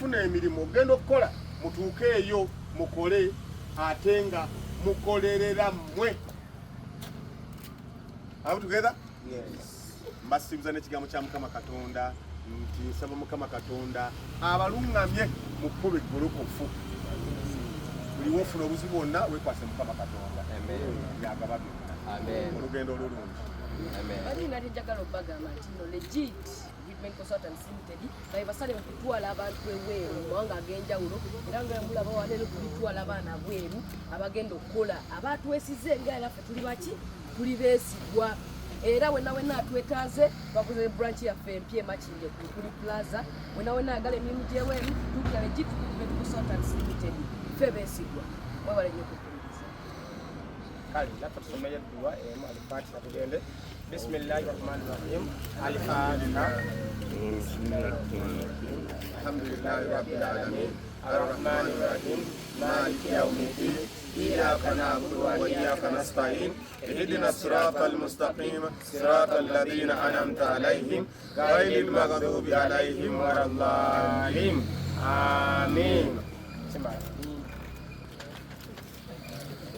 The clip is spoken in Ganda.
okufuna emirimu ogenda okukola mutuuke eyo mukole ate nga mukolerera mmwe. Are together? Yes. Mbasibuza n'ekigambo kya Mukama Katonda nti nsaba Mukama Katonda abalungamye mu kkubo eggolokofu. Buli wofuna obuzibu bwonna weekwase Mukama Katonda. Byagaba byonna. Olugendo olulungi. Bali nga njagala okubagamba nti no legit Treatment Consultants Limited naye basale okutwala abantu eweeru mu mawanga ag'enjawulo era nga mulaba walero tulitwala abaana bweru abagenda okukola abatwesize nga yaffe tuli baki tuli beesigwa era wenna atwetaaze bakoze branch yaffe empya Makindye kuli plaza wenna agala emirimu gy'eweeru tukira legit Treatment Consultants Limited ffe beesigwa mwebale nnyo okukkiriza. Kale naffe tusomeye edduwa emu Al-Fatiha tugende. Bismillahi rahmani rahim. Al-Fatiha. Alhamdulillahi rabbil alamin. Ar-Rahmani rahim. Maliki yawmiddin. إياك نعبد وإياك نستعين اهدنا الصراط المستقيم صراط الذين أنعمت عليهم غير المغضوب عليهم ولا الضالين.